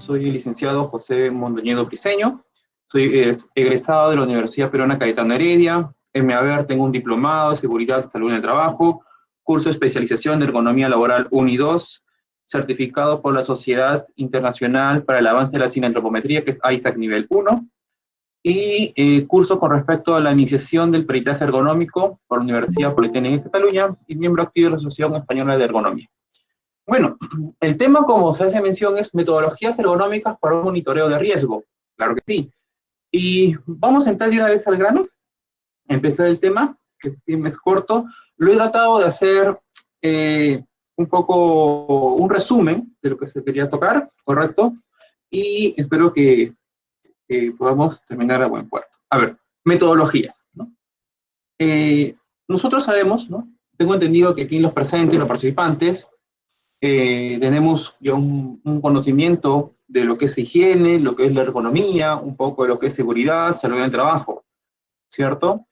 soy el licenciado José Mondoñedo Briceño, soy egresado de la Universidad Peruana Cayetano Heredia. En mi haber tengo un diplomado de Seguridad y Salud en el Trabajo, curso de especialización de Ergonomía Laboral 1 y 2, certificado por la Sociedad Internacional para el Avance de la Cineantropometría, que es ISAC nivel 1, y curso con respecto a la iniciación del peritaje ergonómico por la Universidad Politécnica de Cataluña y miembro activo de la Asociación Española de Ergonomía. Bueno, el tema, como se hace mención, es metodologías ergonómicas para un monitoreo de riesgo. Claro que sí. Y vamos a entrar de una vez al grano, empezar el tema, que el tema es corto. Lo he tratado de hacer un poco un resumen de lo que se quería tocar, ¿correcto? Y espero que podamos terminar a buen puerto. A ver, metodologías, ¿no? Nosotros sabemos, ¿no? Tengo entendido que aquí los presentes, los participantes, tenemos ya un conocimiento de lo que es higiene, lo que es la ergonomía, un poco de lo que es seguridad, salud en el trabajo, ¿cierto?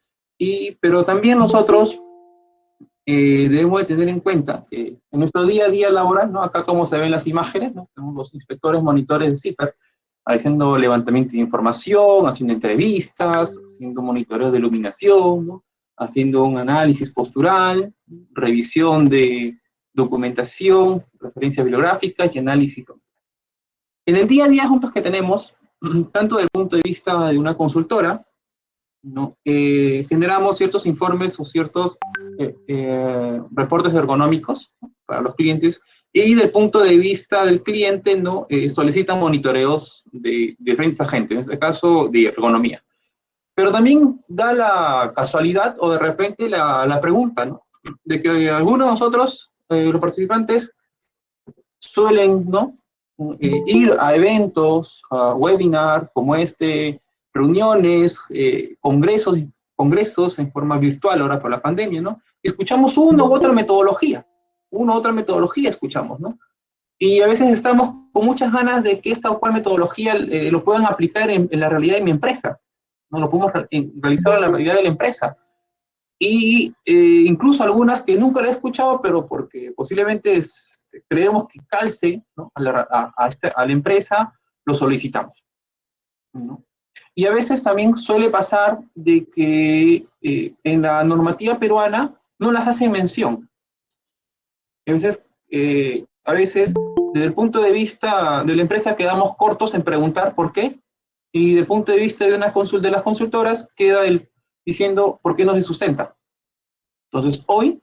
Pero también nosotros debemos de tener en cuenta que en nuestro día a día laboral, ¿no? Acá como se ven las imágenes, ¿no? Tenemos los inspectores monitores de CIPER, haciendo levantamiento de información, haciendo entrevistas, haciendo monitoreo de iluminación, ¿no? Haciendo un análisis postural, revisión de documentación, referencias bibliográficas y análisis. En el día a día juntos que tenemos, tanto desde el punto de vista de una consultora, ¿no? Generamos ciertos informes o ciertos reportes ergonómicos, ¿no? Para los clientes, y del punto de vista del cliente, ¿no? Solicitan monitoreos de diferentes agentes, en este caso de ergonomía. Pero también da la casualidad o de repente la pregunta, ¿no? De que algunos de nosotros, los participantes, suelen, ¿no? Ir a eventos, a webinars como este, reuniones, congresos en forma virtual ahora por la pandemia, ¿no? Escuchamos una u otra metodología escuchamos, ¿no? Y a veces estamos con muchas ganas de que esta o cual metodología lo puedan aplicar en la realidad de mi empresa, ¿no? Lo podemos realizar en la realidad de la empresa. Y incluso algunas que nunca la he escuchado, pero porque posiblemente creemos que calce, ¿no? a la empresa, lo solicitamos, ¿no? Y a veces también suele pasar de que en la normativa peruana no las hace mención. A veces, desde el punto de vista de la empresa, quedamos cortos en preguntar por qué, y desde el punto de vista de las consultoras, queda diciendo por qué no se sustenta. Entonces, hoy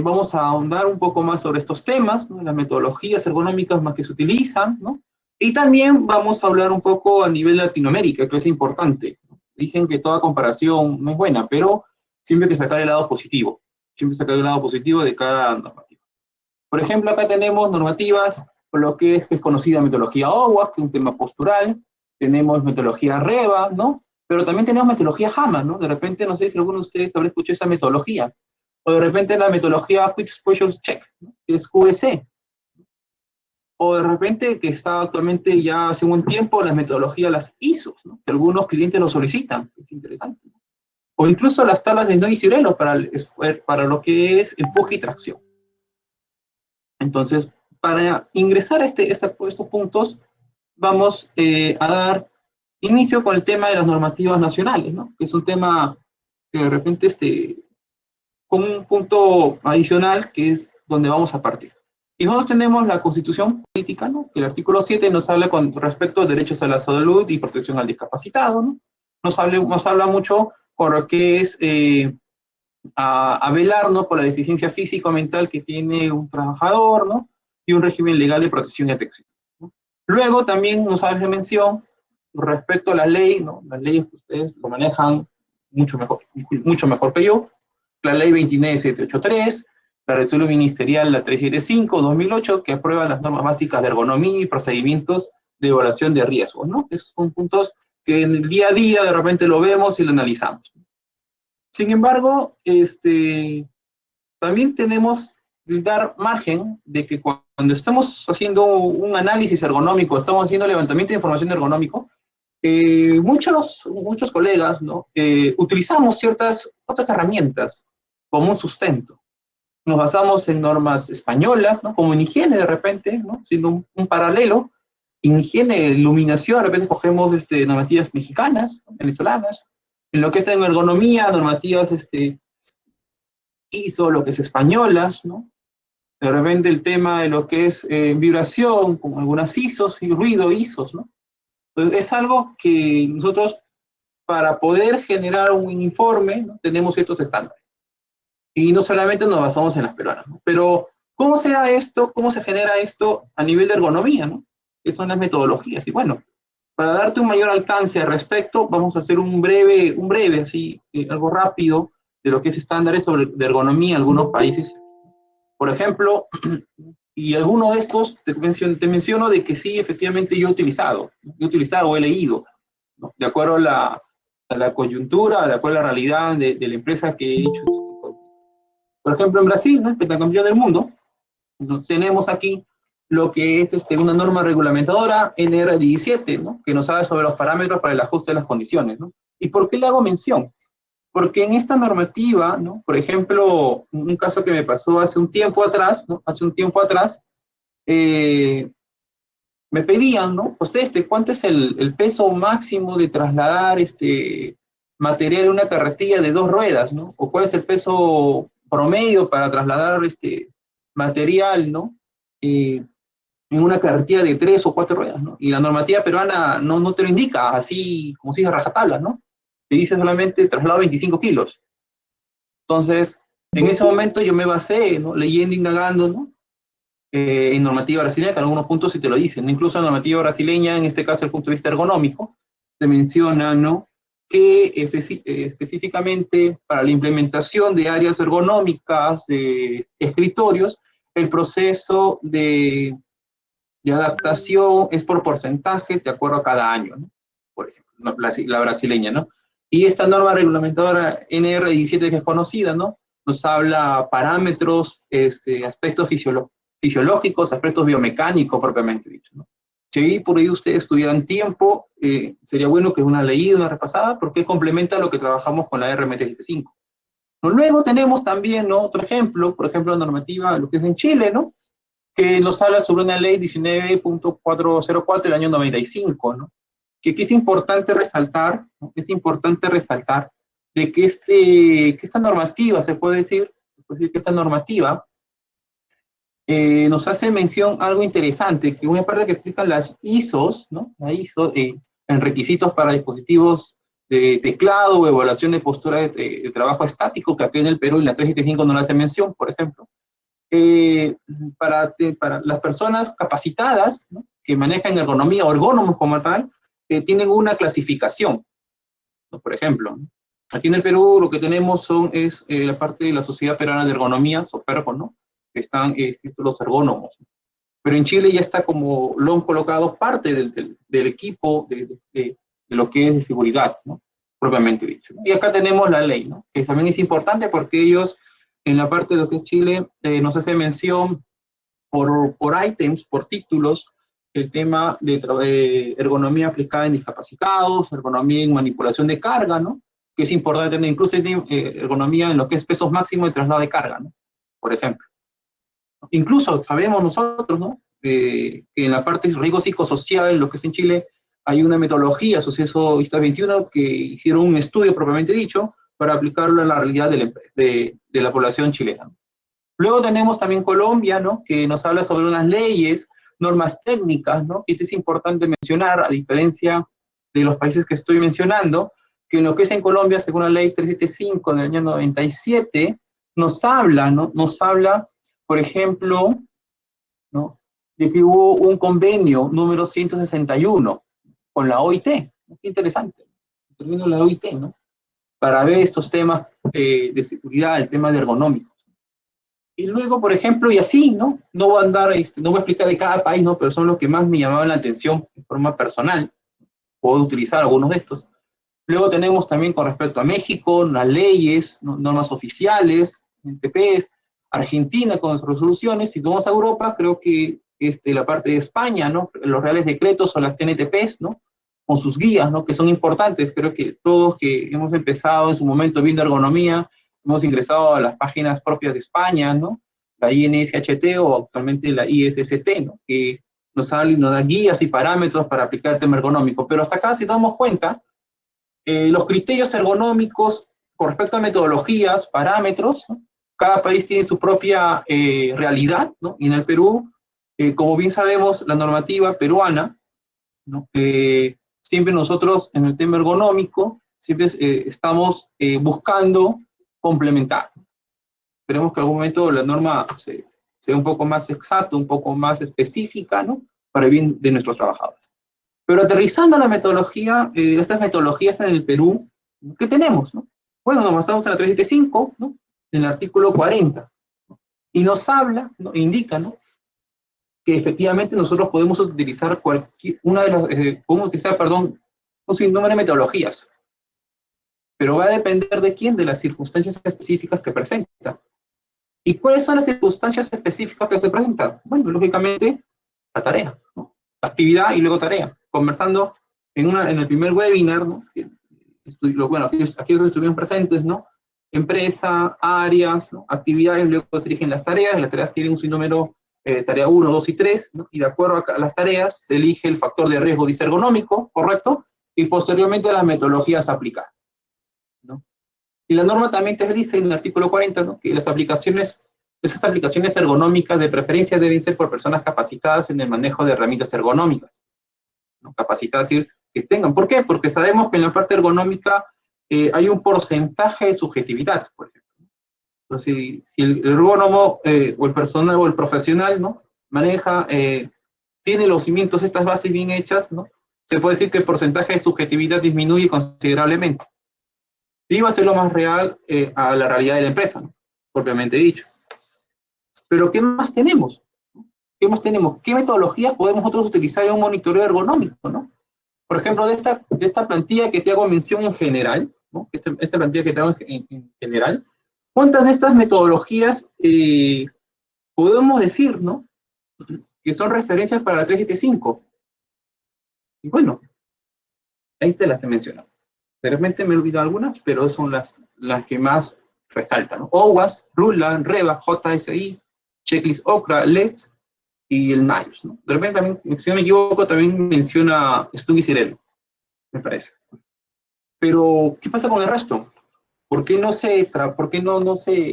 vamos a ahondar un poco más sobre estos temas, ¿no? Las metodologías ergonómicas más que se utilizan, ¿no? Y también vamos a hablar un poco a nivel Latinoamérica, que es importante, ¿no? Dicen que toda comparación no es buena, pero siempre hay que sacar el lado positivo, de cada normativa. Por ejemplo, acá tenemos normativas, por lo que es conocida metodología OWASP, que es un tema postural, tenemos metodología REVA, ¿no? Pero también tenemos metodología JAMA, ¿no? De repente, no sé si alguno de ustedes habrá escuchado esa metodología. O de repente la metodología Quick Exposure Check, ¿no? Que es QEC. O de repente, que está actualmente ya hace un tiempo, la metodología las ISO, ¿no? Que algunos clientes lo solicitan, es interesante, ¿no? O incluso las tablas de Noy y Cirelo para lo que es empuje y tracción. Entonces, para ingresar a estos puntos, vamos a dar inicio con el tema de las normativas nacionales, ¿no? Que es un tema que de repente con un punto adicional que es donde vamos a partir. Y nosotros tenemos la Constitución Política, ¿no? Que el artículo 7 nos habla con respecto a derechos a la salud y protección al discapacitado, ¿no? Nos habla mucho con lo que es a velar, ¿no? Por la deficiencia física o mental que tiene un trabajador, ¿no? Y un régimen legal de protección y atención, ¿no? Luego también nos hace mención respecto a la ley, ¿no? Las leyes que ustedes lo manejan mucho mejor que yo. La ley 29783, la resolución ministerial la 375-2008, que aprueba las normas básicas de ergonomía y procedimientos de evaluación de riesgos, ¿no? Esos son puntos que en el día a día de repente lo vemos y lo analizamos. Sin embargo, también tenemos que dar margen de que cuando estamos haciendo un análisis ergonómico, estamos haciendo levantamiento de información ergonómico, muchos colegas, ¿no? Utilizamos otras herramientas como un sustento. Nos basamos en normas españolas, ¿no? Como en higiene de repente, ¿no? Siendo un paralelo, En higiene, iluminación, de repente cogemos normativas mexicanas, venezolanas. En lo que está en ergonomía, normativas ISO, lo que es españolas, ¿no? De repente el tema de lo que es vibración, con algunas ISOs y ruido ISOs, ¿no? Entonces, es algo que nosotros, para poder generar un informe, ¿no? Tenemos estos estándares. Y no solamente nos basamos en las peruanas, ¿no? Pero, ¿cómo se da esto? ¿Cómo se genera esto a nivel de ergonomía, ¿no? ¿Qué son las metodologías? Y bueno, para darte un mayor alcance al respecto, vamos a hacer un breve así, algo rápido, de lo que es estándares de ergonomía en algunos países. Por ejemplo, y alguno de estos te menciono de que sí, efectivamente yo he utilizado o he leído, ¿no? De acuerdo a la coyuntura, de acuerdo a la realidad de la empresa que he hecho. Por ejemplo, en Brasil, ¿no? El pentacampeón del mundo, ¿no? Tenemos aquí lo que es una norma reglamentadora NR17, ¿no? Que nos habla sobre los parámetros para el ajuste de las condiciones, ¿no? ¿Y por qué le hago mención? Porque en esta normativa, ¿no? Por ejemplo, un caso que me pasó hace un tiempo atrás, ¿no? Hace un tiempo atrás, me pedían, ¿no? Pues ¿cuánto es el peso máximo de trasladar material en una carretilla de 2 ruedas, ¿no? O cuál es el peso promedio para trasladar material, ¿no? En una carretilla de 3 o 4 ruedas, ¿no? Y la normativa peruana no te lo indica, así como si dice rajatabla, ¿no? Te dice solamente traslado 25 kilos. Entonces, en ese momento yo me basé, ¿no? Leyendo, indagando, ¿no? En normativa brasileña, que en algunos puntos sí te lo dicen, ¿no? Incluso en normativa brasileña, en este caso desde el punto de vista ergonómico, te menciona, ¿no? Que específicamente para la implementación de áreas ergonómicas, de escritorios, el proceso de adaptación es por porcentajes de acuerdo a cada año, ¿no? Por ejemplo, la brasileña, ¿no? Y esta norma reglamentadora NR17 que es conocida, ¿no? Nos habla parámetros, aspectos fisiológicos, aspectos biomecánicos propiamente dicho, ¿no? Si por ahí ustedes tuvieran tiempo, sería bueno que una leída, una repasada, porque complementa lo que trabajamos con la RMT75. Luego tenemos también, ¿no? Otro ejemplo, por ejemplo, la normativa, lo que es en Chile, ¿no? Que nos habla sobre una ley 19.404 del año 95, ¿no? Que aquí es importante resaltar, ¿no? Es importante resaltar de que, que esta normativa, se puede decir que esta normativa nos hace mención algo interesante, que una parte que explica las ISOs, ¿no? La ISO en requisitos para dispositivos de teclado o evaluación de postura de trabajo estático, que aquí en el Perú en la 375 no le hace mención, por ejemplo. Para las personas capacitadas, ¿no? Que manejan ergonomía o ergónomos como tal, tienen una clasificación, ¿no? Por ejemplo, ¿no? Aquí en el Perú lo que tenemos es la parte de la Sociedad Peruana de Ergonomía, SOPERCO, ¿no? Que están los ergónomos. Pero en Chile ya está como lo han colocado parte del equipo de lo que es de seguridad, ¿no? Propiamente dicho, ¿no? Y acá tenemos la ley, ¿no? Que también es importante porque ellos en la parte de lo que es Chile, nos hace mención por ítems, por títulos, el tema de ergonomía aplicada en discapacitados, ergonomía en manipulación de carga, ¿no? Que es importante tener, incluso ergonomía en lo que es pesos máximos de traslado de carga, ¿no? Por ejemplo. Incluso sabemos nosotros, ¿no? Que en la parte de riesgo psicosocial, lo que es en Chile, hay una metodología, Suceso ISTA 21, que hicieron un estudio propiamente dicho, para aplicarlo a la realidad de la población chilena. Luego tenemos también Colombia, ¿no? Que nos habla sobre unas leyes, normas técnicas, ¿no? Y esto es importante mencionar, a diferencia de los países que estoy mencionando, que en lo que es en Colombia, según la ley 375 del año 97, nos habla, ¿no? Nos habla, por ejemplo, ¿no? De que hubo un convenio número 161 con la OIT. Qué interesante. Termino la OIT, ¿no? Para ver estos temas de seguridad, el tema de ergonómico. Y luego, por ejemplo, y así, ¿no? No voy a andar, no voy a explicar de cada país, ¿no? Pero son los que más me llamaban la atención de forma personal. Puedo utilizar algunos de estos. Luego tenemos también con respecto a México, las leyes, ¿no? Normas oficiales, NTPs, Argentina con sus resoluciones. Si vamos a Europa, creo que la parte de España, ¿no? Los reales decretos o las NTPs, ¿no? Con sus guías, ¿no? Que son importantes. Creo que todos que hemos empezado en su momento viendo ergonomía, hemos ingresado a las páginas propias de España, ¿no? La INSHT o actualmente la ISST, ¿no? Que nos da guías y parámetros para aplicar el tema ergonómico. Pero hasta acá, si nos damos cuenta, los criterios ergonómicos con respecto a metodologías, parámetros, ¿no? Cada país tiene su propia realidad, ¿no? Y en el Perú, como bien sabemos, la normativa peruana, ¿no? Siempre nosotros en el tema ergonómico, siempre estamos buscando complementar. Esperemos que en algún momento la norma sea un poco más exacta, un poco más específica, ¿no? Para el bien de nuestros trabajadores. Pero aterrizando la metodología, estas metodologías en el Perú, ¿qué tenemos? ¿No? Bueno, nos basamos en la 375, ¿no? En el artículo 40, ¿no? Y nos habla, ¿no? Indica, ¿no? Que efectivamente nosotros podemos utilizar podemos utilizar, perdón, un sinnúmero de metodologías, pero va a depender de quién, de las circunstancias específicas que presenta. ¿Y cuáles son las circunstancias específicas que se presentan? Bueno, lógicamente, la tarea, ¿no? La actividad y luego tarea. Conversando en el primer webinar, ¿no? Bueno, aquellos que estuvieron presentes, ¿no? Empresa, áreas, ¿no? Actividades, luego se eligen las tareas tienen un sinnúmero, tarea 1, 2 y 3, ¿no? Y de acuerdo a las tareas se elige el factor de riesgo disergonómico, ¿correcto? Y posteriormente las metodologías a aplicar, ¿no? Y la norma también te dice en el artículo 40, ¿no? Que esas aplicaciones ergonómicas de preferencia deben ser por personas capacitadas en el manejo de herramientas ergonómicas, ¿no? Capacitadas, es decir, que tengan. ¿Por qué? Porque sabemos que en la parte ergonómica hay un porcentaje de subjetividad, por ejemplo. Entonces, si el ergónomo o el personal o el profesional, ¿no? Tiene los cimientos, estas bases bien hechas, ¿no? Se puede decir que el porcentaje de subjetividad disminuye considerablemente. Y va a ser lo más real a la realidad de la empresa, ¿no? Propiamente dicho. Pero ¿qué más tenemos? ¿Qué más tenemos? ¿Qué metodologías podemos nosotros utilizar en un monitoreo ergonómico, ¿no? Por ejemplo, de esta plantilla que te hago mención en general, ¿no? Esta plantilla que te hago en general, ¿cuántas de estas metodologías podemos decir, ¿no? Que son referencias para la 375? Y bueno, ahí te las he mencionado. De repente me he olvidado algunas, pero son las que más resaltan, ¿no? OWASP, Ruland, REVA, JSI, Checklist OCRA, LEDS y el NIOS, ¿no? De repente también, si no me equivoco, también menciona Stug y Cirelo, me parece. Pero, ¿qué pasa con el resto? ¿Por qué no se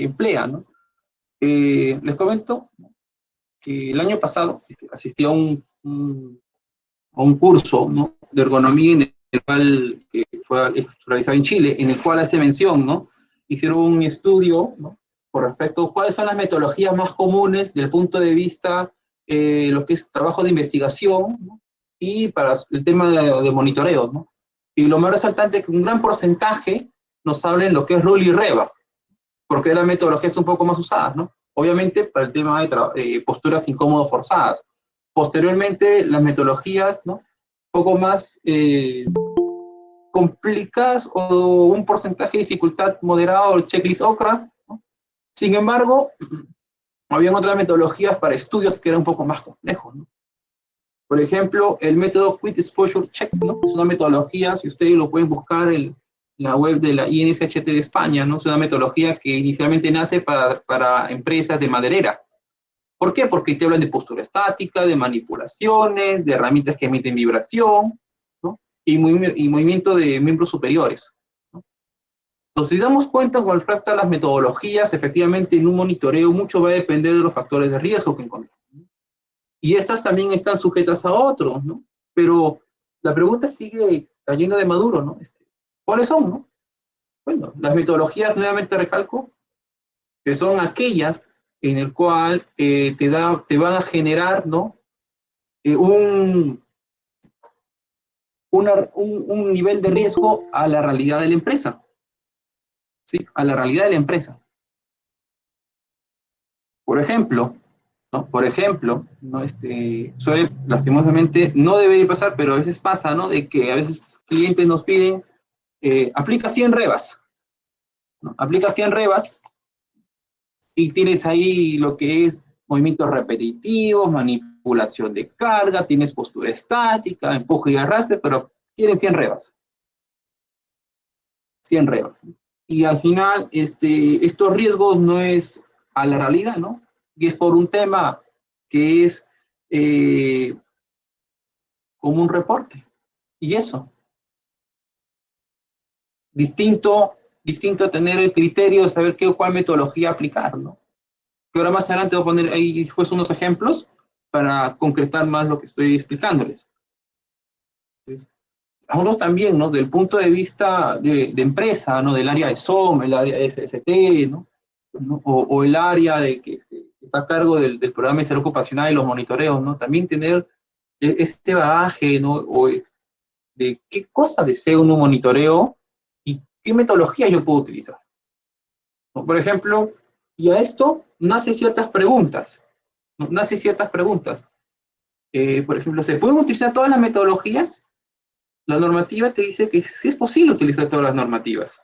emplea, ¿no? Les comento que el año pasado asistí a un curso, ¿no? De ergonomía en el cual fue realizado en Chile, en el cual hace mención, ¿no? Hicieron un estudio, ¿no? Con respecto a cuáles son las metodologías más comunes desde el punto de vista lo que es trabajo de investigación, ¿no? Y para el tema de monitoreo, ¿no? Y lo más resaltante es que un gran porcentaje nos hablen lo que es RUL y REVA, porque las metodologías son un poco más usadas, ¿no? Obviamente para el tema de posturas incómodo forzadas. Posteriormente, las metodologías, ¿no? Un poco más complicadas o un porcentaje de dificultad moderado, el checklist OCRA, ¿no? Sin embargo, habían otras metodologías para estudios que eran un poco más complejos, ¿no? Por ejemplo, el método Quick Exposure Check, ¿no? Es una metodología, si ustedes lo pueden buscar en la web de la INSHT de España, ¿no? Es una metodología que inicialmente nace para empresas de maderera. ¿Por qué? Porque te hablan de postura estática, de manipulaciones, de herramientas que emiten vibración, ¿no? Y movimiento de miembros superiores, ¿no? Entonces, si damos cuenta con respecto a las metodologías, efectivamente en un monitoreo mucho va a depender de los factores de riesgo que encontramos, ¿no? Y estas también están sujetas a otros, ¿no? Pero la pregunta sigue cayendo de maduro, ¿no? ¿Cuáles son, no? Bueno, las metodologías, nuevamente recalco, que son aquellas en el cual te van a generar, ¿no? Un nivel de riesgo a la realidad de la empresa, ¿sí? A la realidad de la empresa. Por ejemplo, ¿no? Por ejemplo, ¿no? Suele, lastimosamente, no debe pasar, pero a veces pasa, ¿no? De que a veces clientes nos piden, aplica 100 rebas, ¿no? Aplica 100 rebas y tienes ahí lo que es movimientos repetitivos, manipulación de carga, tienes postura estática, empuje y arrastre, pero quieren 100 rebas. 100 rebas. Y al final, estos riesgos no es a la realidad, ¿no? Y es por un tema que es como un reporte. Y eso, distinto a tener el criterio de saber cuál metodología aplicar, ¿no? Que ahora más adelante voy a poner ahí después unos ejemplos para concretar más lo que estoy explicándoles. Entonces, nosotros también, ¿no? Del punto de vista de empresa, ¿no? Del área de SOM, el área de SST, ¿no? O el área de que está a cargo del programa de salud ocupacional y los monitoreos, ¿no? También tener este bagaje, ¿no? O de qué cosa desea un monitoreo y qué metodología yo puedo utilizar. ¿No? Por ejemplo, y a esto nace ciertas preguntas, ¿no? Nace ciertas preguntas. Por ejemplo, ¿se pueden utilizar todas las metodologías? La normativa te dice que sí es posible utilizar todas las normativas.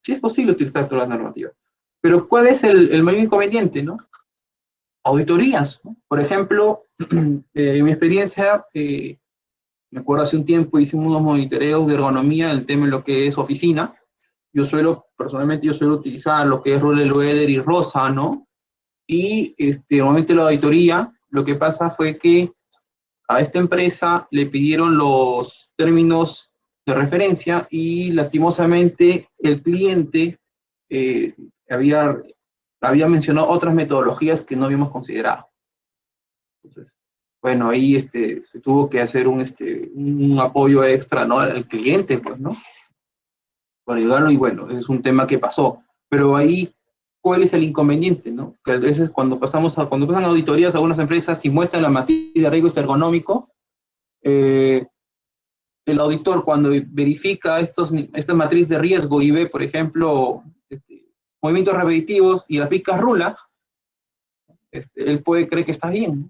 Sí es posible utilizar todas las normativas. Pero ¿cuál es el mayor inconveniente, no? Auditorías, ¿no? Por ejemplo, en mi experiencia, me acuerdo hace un tiempo hicimos unos monitoreos de ergonomía en el tema de lo que es oficina. Personalmente yo suelo utilizar lo que es Rule Weather y Rosa, ¿no? Y normalmente la auditoría, lo que pasa fue que a esta empresa le pidieron los términos de referencia y lastimosamente el cliente eh, había, había mencionado otras metodologías que no habíamos considerado. Entonces, bueno, ahí se tuvo que hacer un apoyo extra, ¿no? Al cliente, pues, ¿no? Para ayudarlo y bueno, es un tema que pasó. Pero ahí, ¿cuál es el inconveniente, no? Que a veces cuando pasan auditorías a algunas empresas y muestran la matriz de riesgo ergonómico, eh, el auditor cuando verifica esta matriz de riesgo y ve, por ejemplo, movimientos repetitivos y aplica Rula, él puede creer que está bien,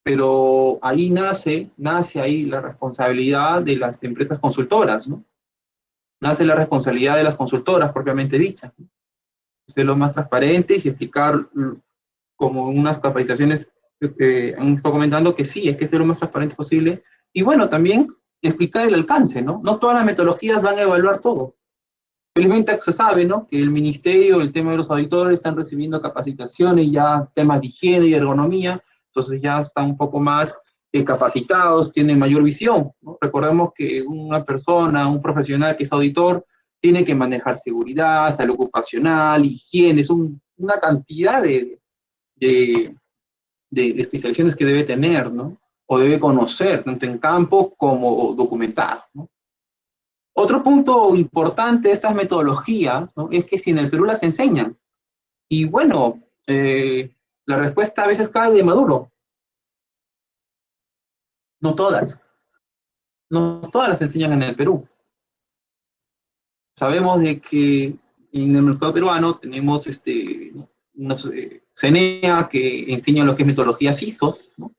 pero ahí nace ahí la responsabilidad de las empresas consultoras, ¿no? Nace la responsabilidad de las consultoras propiamente dichas, ¿no? Ser lo más transparentes y explicar como unas capacitaciones han estado comentando que sí, es que ser lo más transparente posible. Y bueno, también explicar el alcance, ¿no? No todas las metodologías van a evaluar todo. Felizmente se sabe, ¿no? Que el ministerio, el tema de los auditores, están recibiendo capacitaciones ya, temas de higiene y ergonomía, entonces ya están un poco más capacitados, tienen mayor visión, ¿no? Recordemos que una persona, un profesional que es auditor, tiene que manejar seguridad, salud ocupacional, higiene, es una cantidad de, de especializaciones que debe tener, ¿no? O debe conocer, tanto en campo como documentado, ¿no? Otro punto importante de estas metodologías, ¿no? Es que si en el Perú las enseñan, y bueno, la respuesta a veces cae de maduro, no todas, no todas las enseñan en el Perú. Sabemos de que en el mercado peruano tenemos una CENEA que enseña lo que es metodología CISO, ¿no?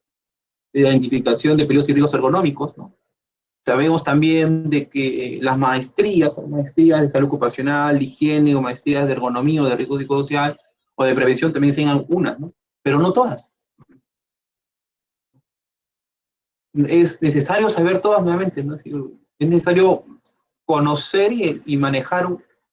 De identificación de peligros y riesgos ergonómicos, ¿no? Sabemos también de que las maestrías de salud ocupacional, de higiene, o maestrías de ergonomía o de riesgo psicosocial o de prevención también enseñan algunas, ¿no? Pero no todas. Es necesario saber todas nuevamente, ¿no? Es necesario conocer y manejar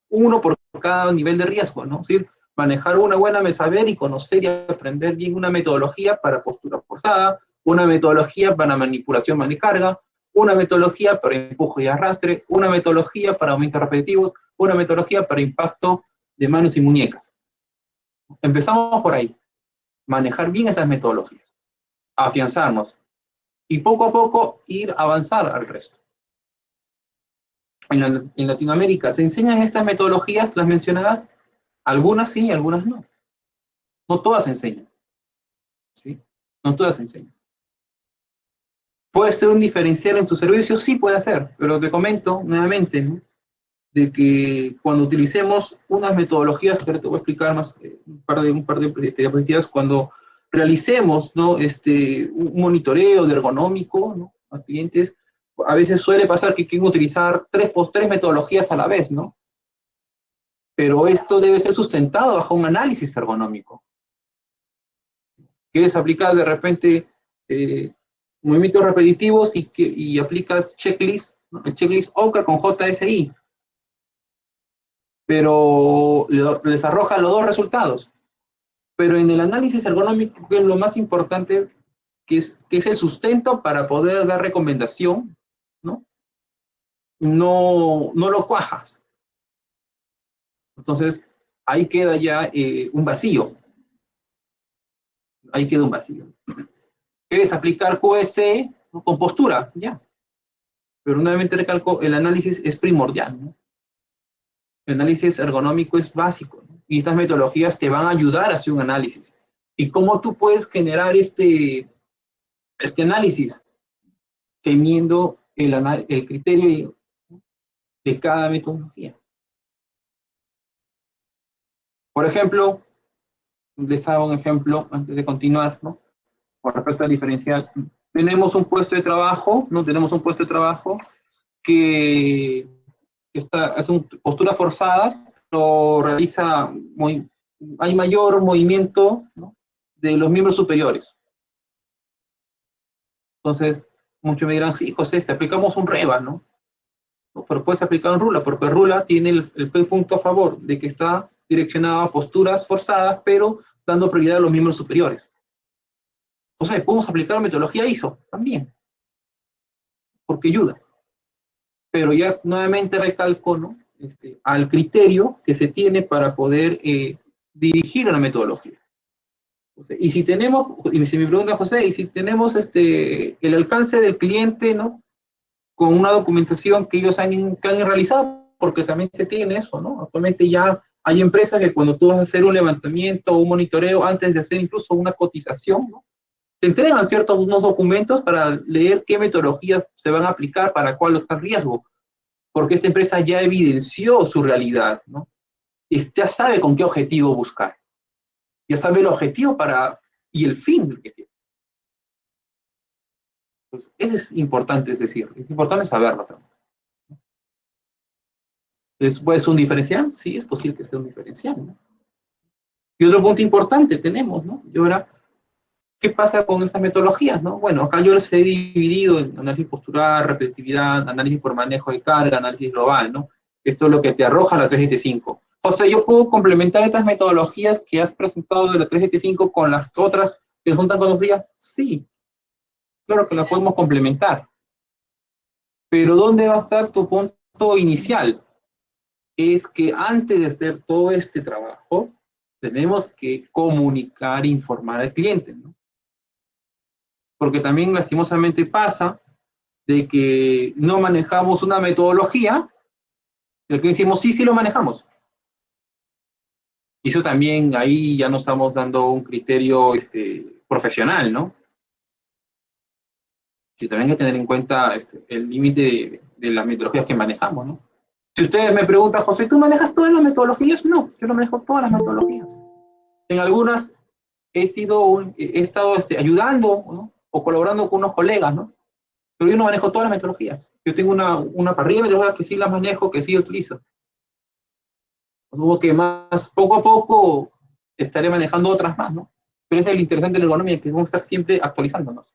uno por cada nivel de riesgo, ¿no? Es decir, manejar una buena saber y conocer y aprender bien una metodología para postura forzada, una metodología para manipulación manicarga, una metodología para empuje y arrastre, una metodología para aumentos repetitivos, una metodología para impacto de manos y muñecas. Empezamos por ahí, manejar bien esas metodologías, afianzarnos y poco a poco ir a avanzar al resto. En Latinoamérica se enseñan estas metodologías, las mencionadas, algunas sí, algunas no. No todas se enseñan, ¿sí? No todas se enseñan. ¿Puede ser un diferencial en tu servicio? Sí puede ser, pero te comento nuevamente, ¿no? De que cuando utilicemos unas metodologías, que ahora te voy a explicar más, un par de diapositivas, cuando realicemos, ¿no? Un monitoreo de ergonómico, ¿no? A clientes, a veces suele pasar que quieren utilizar tres metodologías a la vez, ¿no? Pero esto debe ser sustentado bajo un análisis ergonómico. Quieres aplicar de repente movimientos repetitivos y aplicas checklist, ¿no? El checklist OCR con JSI, pero les arroja los dos resultados. Pero en el análisis ergonómico, que es lo más importante, que es el sustento para poder dar recomendación, ¿no? No lo cuajas. Entonces, ahí queda ya un vacío. Ahí queda un vacío. ¿Quieres aplicar QS, ¿no? Con postura? Ya. Pero nuevamente recalco, el análisis es primordial, ¿no? El análisis ergonómico es básico, ¿no? Y estas metodologías te van a ayudar a hacer un análisis. ¿Y cómo tú puedes generar este análisis? Teniendo el criterio de cada metodología. Por ejemplo, les hago un ejemplo antes de continuar, ¿no? Con respecto al diferencial. Tenemos un puesto de trabajo, ¿no? Tenemos un puesto de trabajo que hace posturas forzadas, pero realiza hay mayor movimiento, ¿no? De los miembros superiores. Entonces, muchos me dirán, sí, José, te aplicamos un REBA, ¿no? Pero puedes aplicar un RULA, porque el RULA tiene el punto a favor de que está direccionado a posturas forzadas, pero dando prioridad a los miembros superiores. O sea, podemos aplicar la metodología ISO también, porque ayuda. Pero ya nuevamente recalco, ¿no? Al criterio que se tiene para poder dirigir a la metodología. Y si tenemos, y si me pregunta José, y si tenemos el alcance del cliente, ¿no? Con una documentación que ellos que han realizado, porque también se tiene eso, ¿no? Actualmente ya hay empresas que cuando tú vas a hacer un levantamiento o un monitoreo, antes de hacer incluso una cotización, ¿no? Te entregan ciertos unos documentos para leer qué metodologías se van a aplicar para cuál está el riesgo, porque esta empresa ya evidenció su realidad, ¿no? Y ya sabe con qué objetivo buscar, ya sabe el objetivo y el fin del que tiene. Pues, es importante, es decir, es importante saberlo también. ¿Puede ser un diferencial? Sí, es posible que sea un diferencial, ¿no? Y otro punto importante tenemos, ¿no? Y ahora, ¿qué pasa con estas metodologías, no? Bueno, acá yo les he dividido en análisis postural, repetitividad, análisis por manejo de carga, análisis global, ¿no? Esto es lo que te arroja la 375. O sea, yo puedo complementar estas metodologías que has presentado de la 375 con las otras que son tan conocidas. Sí, claro que las podemos complementar. Pero ¿dónde va a estar tu punto inicial? Es que antes de hacer todo este trabajo, tenemos que comunicar, informar al cliente, ¿no? Porque también lastimosamente pasa de que no manejamos una metodología, y el cliente decimos, sí, sí lo manejamos. Y eso también, ahí ya no estamos dando un criterio profesional, ¿no? Y también hay que tener en cuenta el límite de las metodologías que manejamos, ¿no? Si ustedes me preguntan, José, ¿tú manejas todas las metodologías? No, yo no manejo todas las metodologías. En algunas he estado ayudando, ¿no? O colaborando con unos colegas, ¿no? Pero yo no manejo todas las metodologías. Yo tengo una parrilla de metodologías que sí las manejo, que sí utilizo. Supongo que más, poco a poco, estaré manejando otras más, ¿no? Pero ese es el interesante de la ergonomía, que vamos a estar siempre actualizándonos.